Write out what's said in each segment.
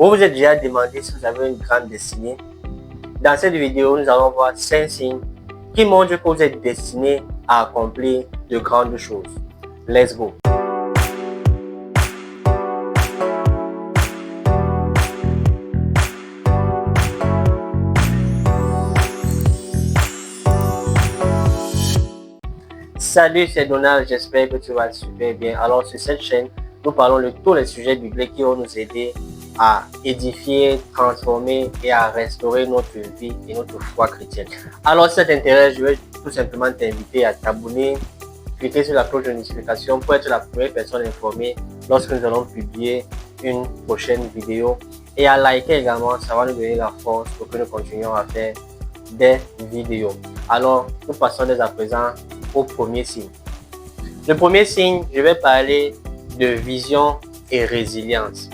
Vous vous êtes déjà demandé si vous avez une grande destinée? Dans cette vidéo, nous allons voir 5 signes qui montrent que vous êtes destiné à accomplir de grandes choses. Let's go! Salut, c'est Donald, j'espère que tu vas super bien. Alors sur cette chaîne, nous parlons de tous les sujets bibliques qui vont nous aider à édifier, transformer et à restaurer notre vie et notre foi chrétienne. Alors si ça t'intéresse, je vais tout simplement t'inviter à t'abonner, cliquer sur la cloche de notification pour être la première personne informée lorsque nous allons publier une prochaine vidéo, et à liker également, ça va nous donner la force pour que nous continuions à faire des vidéos. Alors nous passons dès à présent au premier signe. Le premier signe, je vais parler de vision et résilience.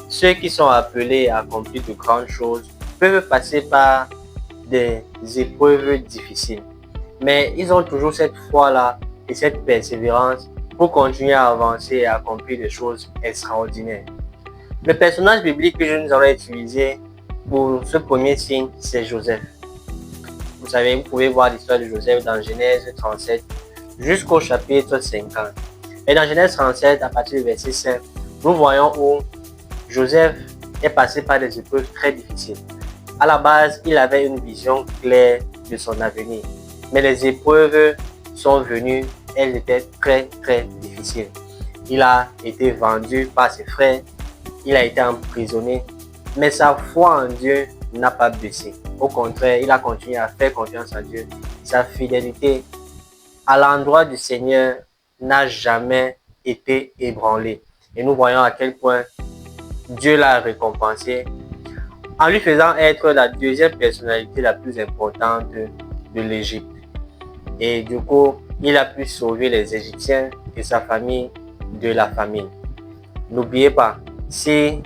Ceux qui sont appelés à accomplir de grandes choses peuvent passer par des épreuves difficiles, mais ils ont toujours cette foi-là et cette persévérance pour continuer à avancer et à accomplir des choses extraordinaires. Le personnage biblique que je nous aurais utilisé pour ce premier signe, c'est Joseph. Vous savez, vous pouvez voir l'histoire de Joseph dans Genèse 37 jusqu'au chapitre 50. Et dans Genèse 37, à partir du verset 5, nous voyons où Joseph est passé par des épreuves très difficiles. À la base, il avait une vision claire de son avenir. Mais les épreuves sont venues, elles étaient très difficiles. Il a été vendu par ses frères, il a été emprisonné, mais sa foi en Dieu n'a pas baissé. Au contraire, il a continué à faire confiance en Dieu. Sa fidélité à l'endroit du Seigneur n'a jamais été ébranlée. Et nous voyons à quel point Dieu l'a récompensé en lui faisant être la deuxième personnalité la plus importante de l'Égypte. Et du coup, il a pu sauver les Égyptiens et sa famille de la famine. N'oubliez pas, si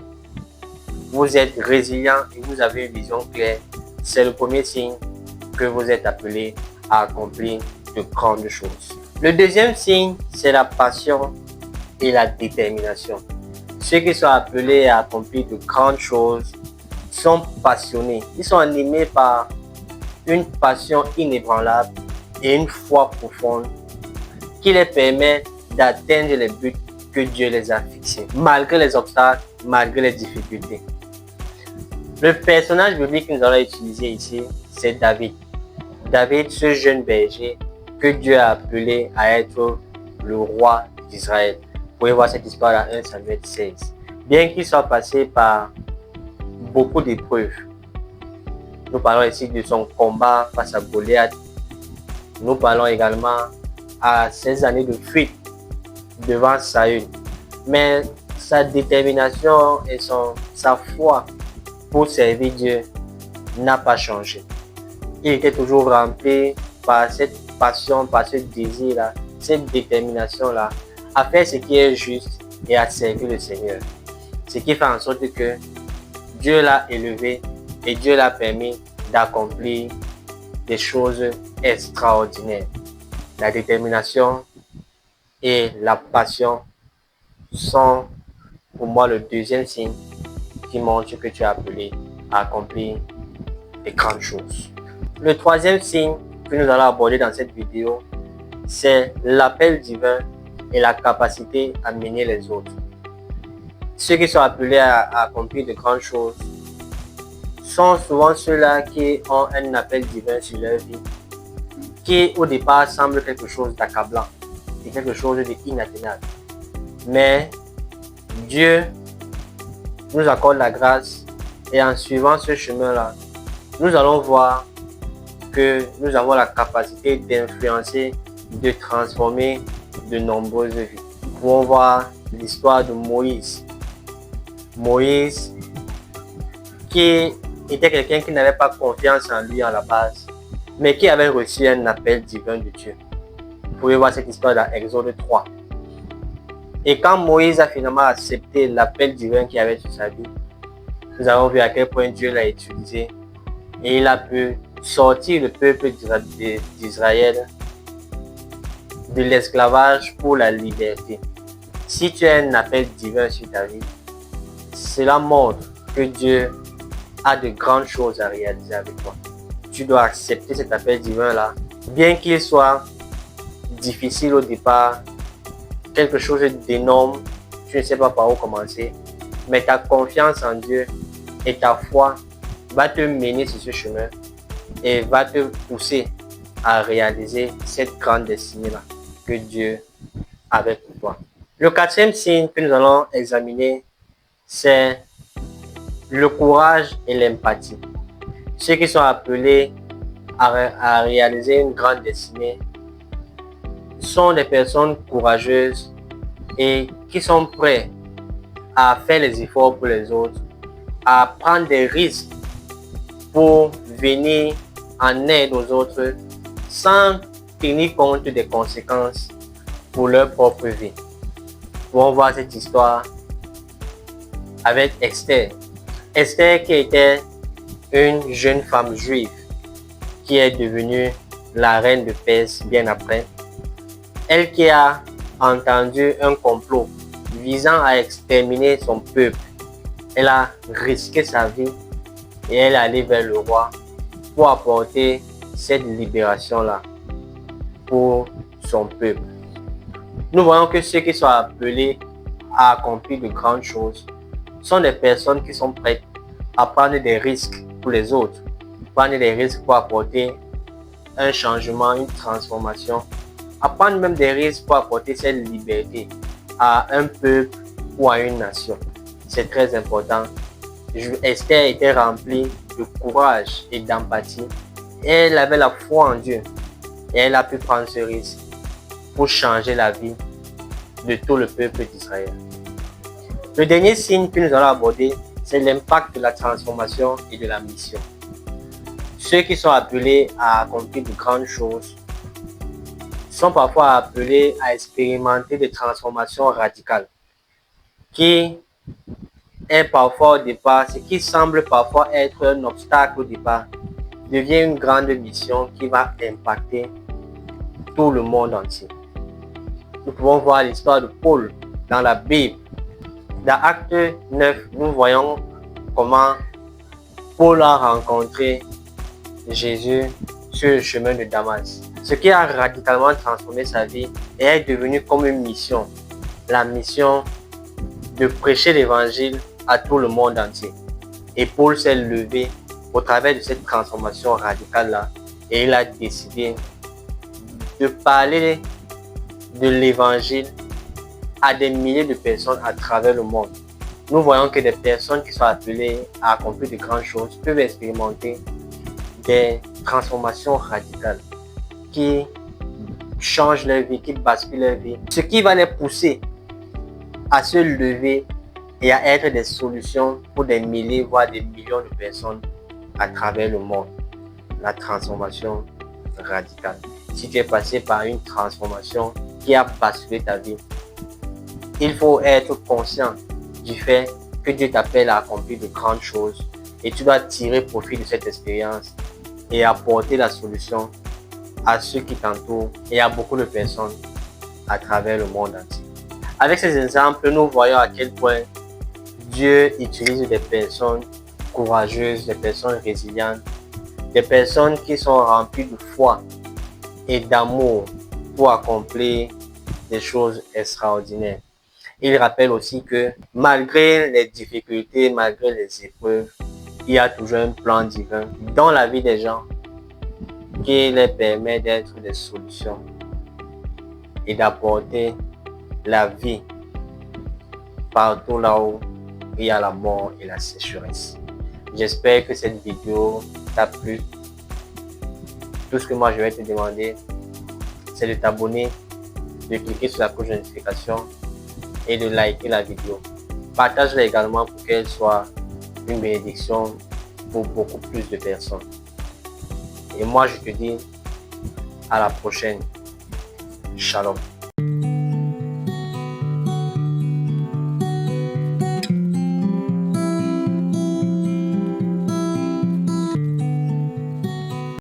vous êtes résilient et vous avez une vision claire, c'est le premier signe que vous êtes appelé à accomplir de grandes choses. Le deuxième signe, c'est la passion et la détermination. Ceux qui sont appelés à accomplir de grandes choses sont passionnés. Ils sont animés par une passion inébranlable et une foi profonde qui les permet d'atteindre les buts que Dieu les a fixés, malgré les obstacles, malgré les difficultés. Le personnage biblique que nous allons utiliser ici, c'est David. David, ce jeune berger que Dieu a appelé à être le roi d'Israël. Vous pouvez voir cette histoire dans 1 Samuel 16. Bien qu'il soit passé par beaucoup d'épreuves, nous parlons ici de son combat face à Goliath. Nous parlons également à 16 années de fuite devant Saül. Mais sa détermination et sa foi pour servir Dieu n'a pas changé. Il était toujours rempli par cette passion, par ce désir-là, cette détermination-là, à faire ce qui est juste et à servir le Seigneur. Ce qui fait en sorte que Dieu l'a élevé et Dieu l'a permis d'accomplir des choses extraordinaires. La détermination et la passion sont pour moi le deuxième signe qui montre que tu es appelé à accomplir des grandes choses. Le troisième signe que nous allons aborder dans cette vidéo, c'est l'appel divin et la capacité à mener les autres. Ceux qui sont appelés à accomplir de grandes choses sont souvent ceux-là qui ont un appel divin sur leur vie, qui au départ semble quelque chose d'accablant et quelque chose d'inatteignable. Mais Dieu nous accorde la grâce et en suivant ce chemin-là, nous allons voir que nous avons la capacité d'influencer, de transformer de nombreuses vies. Nous pouvons voir l'histoire de Moïse. Moïse, qui était quelqu'un qui n'avait pas confiance en lui à la base, mais qui avait reçu un appel divin de Dieu. Vous pouvez voir cette histoire dans Exode 3. Et quand Moïse a finalement accepté l'appel divin qu'il avait sur sa vie, nous avons vu à quel point Dieu l'a utilisé et il a pu sortir le peuple d'Israël de l'esclavage pour la liberté. Si tu as un appel divin sur ta vie, cela montre que Dieu a de grandes choses à réaliser avec toi. Tu dois accepter cet appel divin-là, bien qu'il soit difficile au départ, quelque chose d'énorme, tu ne sais pas par où commencer, mais ta confiance en Dieu et ta foi va te mener sur ce chemin et va te pousser à réaliser cette grande destinée-là que Dieu avait pour toi. Le quatrième signe que nous allons examiner, c'est le courage et l'empathie. Ceux qui sont appelés à réaliser une grande destinée sont des personnes courageuses et qui sont prêts à faire les efforts pour les autres, à prendre des risques pour venir en aide aux autres sans tenir compte des conséquences pour leur propre vie. Nous allons voir cette histoire avec Esther. Esther qui était une jeune femme juive qui est devenue la reine de Perse bien après. Elle qui a entendu un complot visant à exterminer son peuple. Elle a risqué sa vie et elle est allée vers le roi pour apporter cette libération-là pour son peuple. Nous voyons que ceux qui sont appelés à accomplir de grandes choses sont des personnes qui sont prêtes à prendre des risques pour les autres, prendre des risques pour apporter un changement, une transformation, à prendre même des risques pour apporter cette liberté à un peuple ou à une nation. C'est très important. Esther était remplie de courage et d'empathie. Elle avait la foi en Dieu et elle a pu prendre ce risque pour changer la vie de tout le peuple d'Israël. Le dernier signe que nous allons aborder, c'est l'impact de la transformation et de la mission. Ceux qui sont appelés à accomplir de grandes choses sont parfois appelés à expérimenter des transformations radicales qui est parfois au départ, ce qui semble parfois être un obstacle au départ, devient une grande mission qui va impacter tout le monde entier. Nous pouvons voir l'histoire de Paul dans la Bible. Dans Acte 9, nous voyons comment Paul a rencontré Jésus sur le chemin de Damas. Ce qui a radicalement transformé sa vie et est devenu comme une mission. La mission de prêcher l'évangile à tout le monde entier. Et Paul s'est levé au travers de cette transformation radicale-là et il a décidé de parler de l'évangile à des milliers de personnes à travers le monde. Nous voyons que des personnes qui sont appelées à accomplir de grandes choses peuvent expérimenter des transformations radicales qui changent leur vie, qui basculent leur vie. Ce qui va les pousser à se lever et à être des solutions pour des milliers, voire des millions de personnes à travers le monde. La transformation radicale. Si tu es passé par une transformation qui a basculé ta vie, il faut être conscient du fait que Dieu t'appelle à accomplir de grandes choses et tu dois tirer profit de cette expérience et apporter la solution à ceux qui t'entourent et à beaucoup de personnes à travers le monde entier. Avec ces exemples, nous voyons à quel point Dieu utilise des personnes courageuses, des personnes résilientes, des personnes qui sont remplies de foi et d'amour pour accomplir des choses extraordinaires. Il rappelle aussi que malgré les difficultés, malgré les épreuves, il y a toujours un plan divin dans la vie des gens qui les permet d'être des solutions et d'apporter la vie partout là où il y a la mort et la sécheresse. J'espère que cette vidéo t'a plu. Tout ce que moi je vais te demander, c'est de t'abonner, de cliquer sur la cloche de notification et de liker la vidéo. Partage-la également pour qu'elle soit une bénédiction pour beaucoup plus de personnes. Et moi je te dis à la prochaine. Shalom.